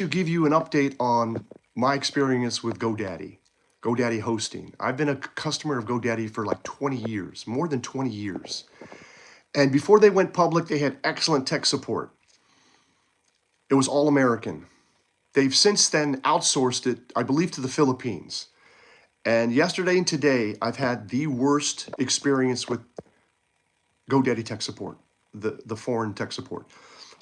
to give you an update on my experience with GoDaddy hosting. I've been a customer of GoDaddy for like 20 years, more than 20 years. And before they went public, they had excellent tech support. It was all American. They've since then outsourced it, I believe, to the Philippines. And yesterday and today, I've had the worst experience with GoDaddy tech support, the foreign tech support.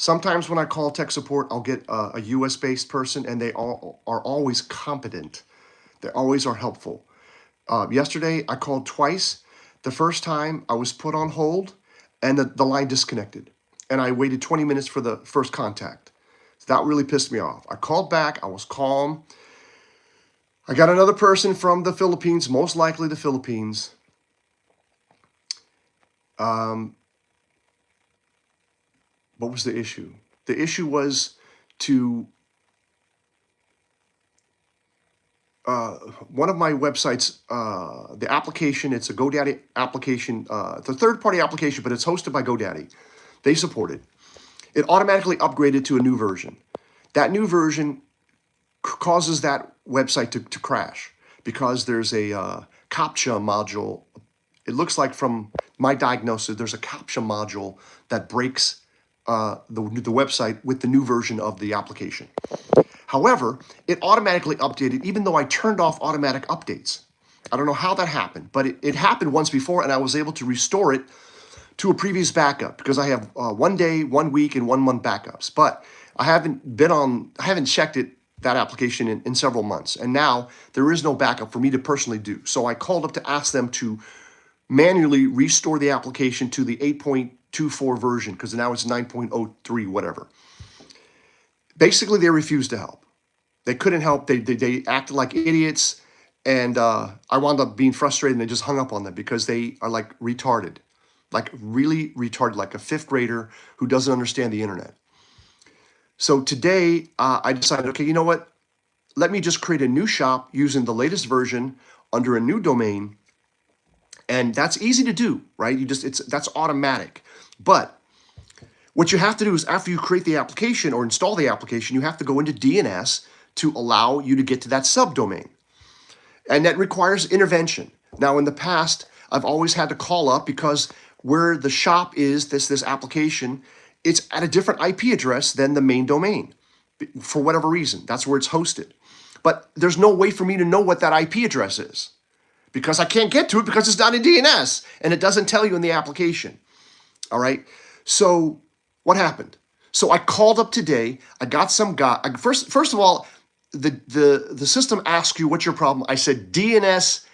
Sometimes when I call tech support, I'll get a US-based person, and they all are always competent. They always are helpful. Yesterday, I called twice. The first time, I was put on hold, and the line disconnected. And I waited 20 minutes for the first contact. So that really pissed me off. I called back. I was calm. I got another person from the Philippines, most likely the Philippines. What was the issue? The issue was to one of my websites, the application, it's a GoDaddy application. It's a third-party application, but it's hosted by GoDaddy. They support it. It automatically upgraded to a new version. That new version causes that website to crash because there's a CAPTCHA module. It looks like from my diagnosis, there's a CAPTCHA module that breaks the website with the new version of the application. However, it automatically updated even though I turned off automatic updates. I don't know how that happened, but it happened once before, and I was able to restore it to a previous backup because I have 1 day, 1 week, and 1 month backups. But I haven't checked that application in several months, and now there is no backup for me to personally do. So I called up to ask them to manually restore the application to the 8.24 version because now it's 9.03, whatever. Basically, they refused to help. They couldn't help. They acted like idiots, and I wound up being frustrated, and I just hung up on them because they are like retarded, like really retarded, like a 5th grader who doesn't understand the internet. So today, I decided, okay, you know what? Let me just create a new shop using the latest version under a new domain, and that's easy to do, right? That's automatic. But what you have to do is after you create the application or install the application, you have to go into DNS to allow you to get to that subdomain. And that requires intervention. Now, in the past, I've always had to call up because where the shop is, this application, it's at a different IP address than the main domain for whatever reason. That's where it's hosted. But there's no way for me to know what that IP address is because I can't get to it because it's not in DNS and it doesn't tell you in the application. All right. So what happened? So I called up today. I got some guy. First of all, the system asks you what's your problem. I said DNS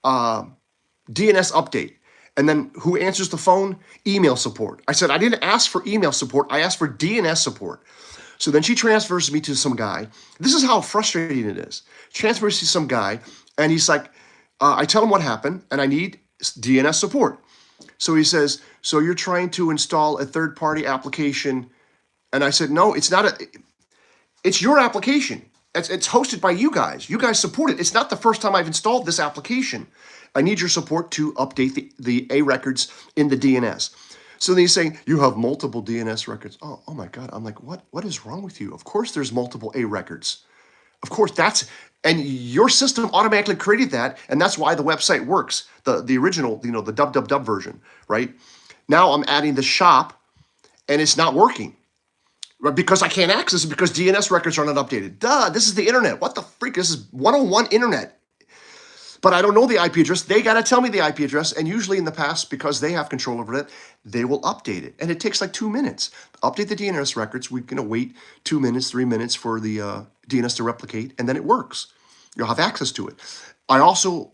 update. And then who answers the phone? Email support. I said, I didn't ask for email support. I asked for DNS support. So then she transfers me to some guy. This is how frustrating it is. Transfers to some guy, and he's like, I tell him what happened, and I need DNS support. So he says, so you're trying to install a third-party application. And I said, no, it's not it's your application. It's hosted by you guys. You guys support it. It's not the first time I've installed this application. I need your support to update the A records in the DNS. So then he's saying, you have multiple DNS records. Oh my God. I'm like, what is wrong with you? Of course there's multiple A records. Of course and your system automatically created that, and that's why the website works. The original, the www version, right? Now I'm adding the shop, and it's not working. Right? Because I can't access it because DNS records are not updated. Duh, this is the internet. What the freak? This is 101 internet. But I don't know the IP address. They got to tell me the IP address. And usually in the past, because they have control over it, they will update it. And it takes like 2 minutes. Update the DNS records. We're going to wait 2 minutes, 3 minutes for the DNS to replicate, and then it works. You'll have access to it. I also,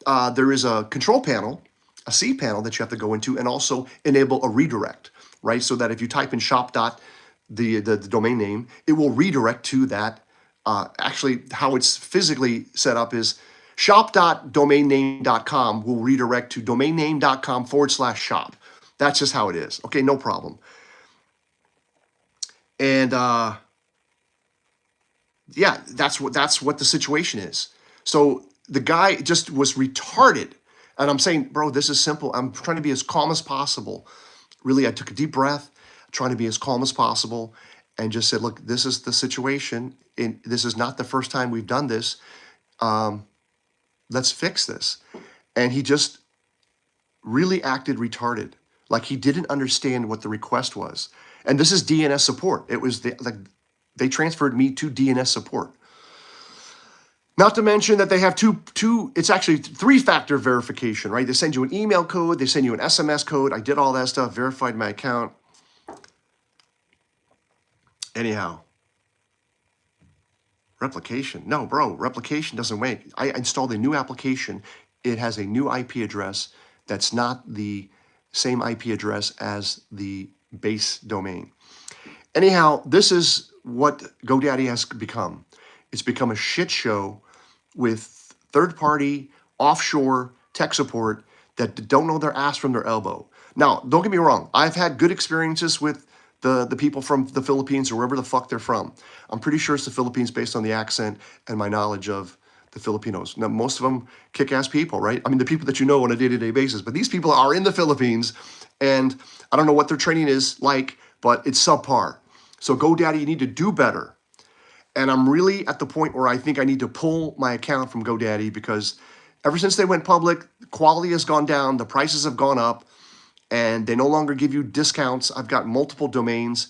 there is a control panel, a C panel that you have to go into, and also enable a redirect, right? So that if you type in shop. The domain name, it will redirect to that. Actually, how it's physically set up is shop.domainname.com will redirect to domainname.com/shop. That's just how it is. Okay, no problem. And yeah, that's what the situation is. So the guy just was retarded. And I'm saying, bro, this is simple. I'm trying to be as calm as possible. Really, I took a deep breath, trying to be as calm as possible. and just said, look, this is the situation. This is not the first time we've done this. Let's fix this. And he just really acted retarded. Like he didn't understand what the request was. And this is DNS support. It was they transferred me to DNS support. Not to mention that they have it's actually 3-factor verification, right? They send you an email code, they send you an SMS code. I did all that stuff, verified my account. Anyhow, replication. No, bro, replication doesn't work. I installed a new application. It has a new IP address that's not the same IP address as the base domain. Anyhow, this is what GoDaddy has become. It's become a shit show with third-party, offshore tech support that don't know their ass from their elbow. Now, don't get me wrong. I've had good experiences with the people from the Philippines or wherever the fuck they're from. I'm pretty sure it's the Philippines based on the accent and my knowledge of the Filipinos. Now, most of them kick-ass people, right? I mean, the people that you know on a day-to-day basis. But these people are in the Philippines, and I don't know what their training is like, but it's subpar. So GoDaddy, you need to do better. And I'm really at the point where I think I need to pull my account from GoDaddy because ever since they went public, quality has gone down, the prices have gone up, and they no longer give you discounts. I've got multiple domains.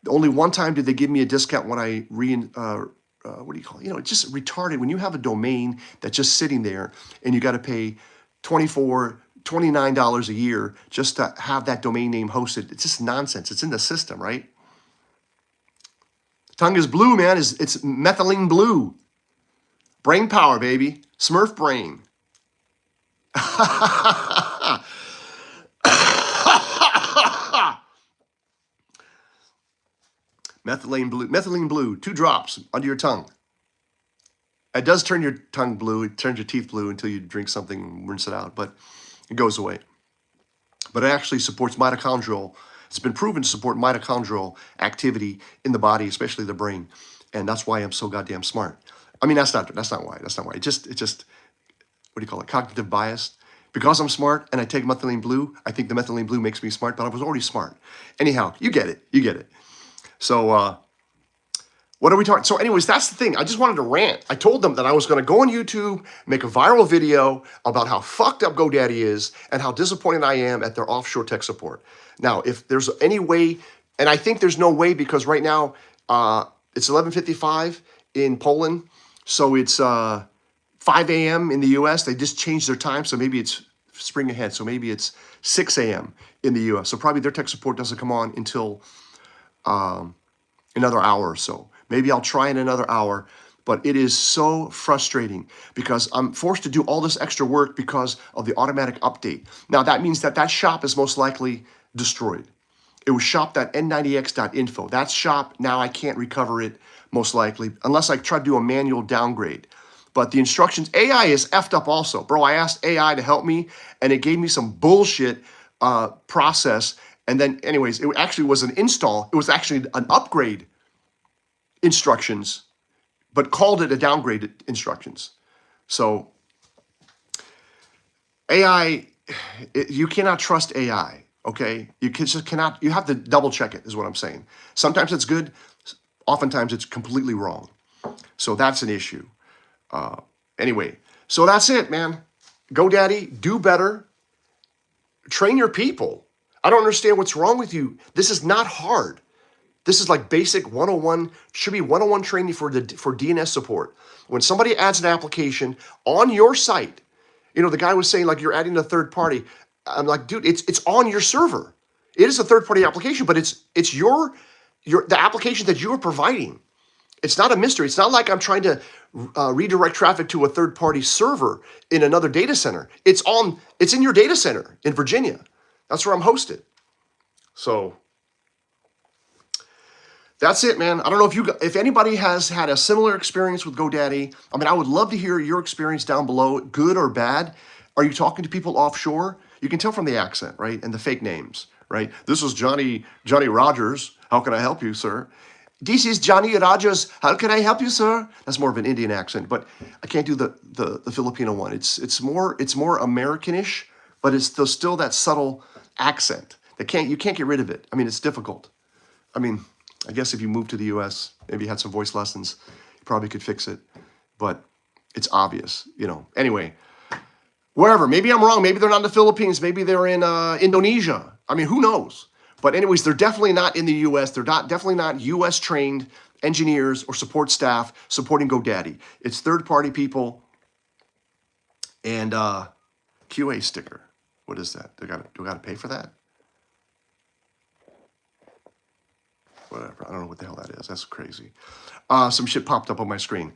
Only one time did they give me a discount when I what do you call it? It's just retarded. When you have a domain that's just sitting there and you got to pay $24, $29 a year just to have that domain name hosted, it's just nonsense. It's in the system, right? Tongue is blue, man. It's methylene blue. Brain power, baby. Smurf brain. Methylene blue, 2 drops under your tongue. It does turn your tongue blue. It turns your teeth blue until you drink something and rinse it out, but it goes away. But it actually supports mitochondrial. It's been proven to support mitochondrial activity in the body, especially the brain, and that's why I'm so goddamn smart. I mean, that's not why. It just what do you call it? Cognitive bias. Because I'm smart and I take methylene blue, I think the methylene blue makes me smart, but I was already smart. Anyhow, you get it. So, what are we talking? So anyways, that's the thing. I just wanted to rant. I told them that I was going to go on YouTube, make a viral video about how fucked up GoDaddy is and how disappointed I am at their offshore tech support. Now, if there's any way, and I think there's no way because right now it's 11:55 in Poland, so it's 5 a.m. in the U.S. They just changed their time, so maybe it's spring ahead. So maybe it's 6 a.m. in the U.S. So probably their tech support doesn't come on until another hour or so. Maybe I'll try in another hour, but it is so frustrating because I'm forced to do all this extra work because of the automatic update. Now that means that shop is most likely destroyed. It was shop.n90x.info. That shop, now I can't recover it most likely unless I try to do a manual downgrade. But the instructions, AI is effed up also. Bro, I asked AI to help me and it gave me some bullshit process. And then anyways, it actually was an install. It was actually an upgrade instructions, but called it a downgrade instructions. So AI, you cannot trust AI, okay? You just cannot, you have to double check it is what I'm saying. Sometimes it's good, oftentimes it's completely wrong. So that's an issue. Anyway, so that's it, man. GoDaddy, do better. Train your people. I don't understand what's wrong with you. This is not hard. This is like basic 101, should be 101 training for DNS support. When somebody adds an application on your site, the guy was saying like you're adding a third party. I'm like, dude, it's on your server. It is a third party application, but it's the application that you are providing. It's not a mystery. It's not like I'm trying to redirect traffic to a third party server in another data center. It's in your data center in Virginia. That's where I'm hosted. So that's it, man. I don't know if anybody has had a similar experience with GoDaddy. I mean, I would love to hear your experience down below, good or bad. Are you talking to people offshore? You can tell from the accent, right? And the fake names, right? This is Johnny Rogers. How can I help you, sir? This is Johnny Rogers. How can I help you, sir? That's more of an Indian accent, but I can't do the Filipino one. It's more Americanish, but it's still that subtle accent. You can't get rid of it. I mean, it's difficult. I mean, I guess if you moved to the US, maybe you had some voice lessons, you probably could fix it. But it's obvious, you know. Anyway, wherever. Maybe I'm wrong. Maybe they're not in the Philippines. Maybe they're in Indonesia. I mean, who knows? But anyways, they're definitely not in the US. They're definitely not US trained engineers or support staff supporting GoDaddy. It's third-party people and QA sticker. What is that? Do I gotta pay for that? Whatever. I don't know what the hell that is. That's crazy. Some shit popped up on my screen.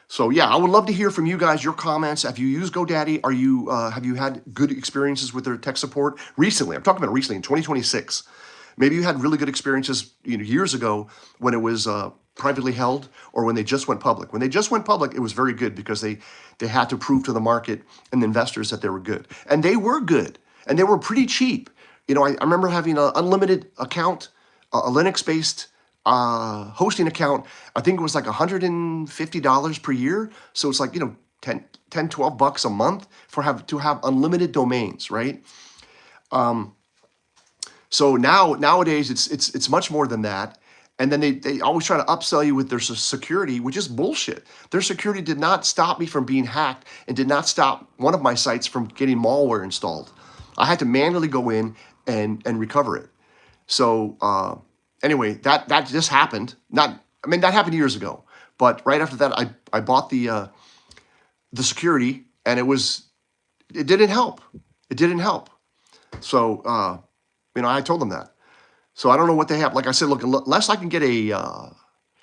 So yeah, I would love to hear from you guys, your comments. Have you used GoDaddy? Are you have you had good experiences with their tech support recently? I'm talking about recently in 2026. Maybe you had really good experiences, you know, years ago when it was privately held or when they just went public. When they just went public, it was very good because they had to prove to the market and the investors that they were good. And they were good. And they were pretty cheap. You know, I remember having an unlimited account, a Linux-based hosting account. I think it was like $150 per year. So it's like, you know, 10, 12 bucks a month to have unlimited domains, right? So nowadays it's much more than that. And then they always try to upsell you with their security, which is bullshit. Their security did not stop me from being hacked and did not stop one of my sites from getting malware installed. I had to manually go in and recover it. So anyway, that just happened. That happened years ago. But right after that, I bought the security, and it didn't help. It didn't help. So you know, I told them that. So I don't know what they have. Like I said, look, unless I can get a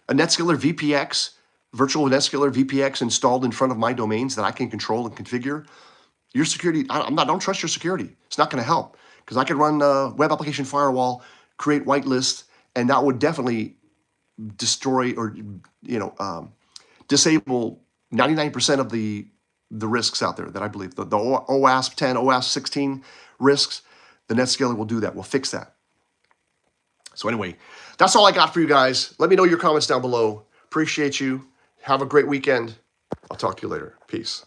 NetScaler VPX, virtual NetScaler VPX installed in front of my domains that I can control and configure, your security, don't trust your security. It's not going to help because I could run web application firewall, create whitelist, and that would definitely destroy or, you know, disable 99% of the risks out there that I believe. The OWASP 10, OWASP 16 risks, the NetScaler will do that. We'll fix that. So anyway, that's all I got for you guys. Let me know your comments down below. Appreciate you. Have a great weekend. I'll talk to you later. Peace.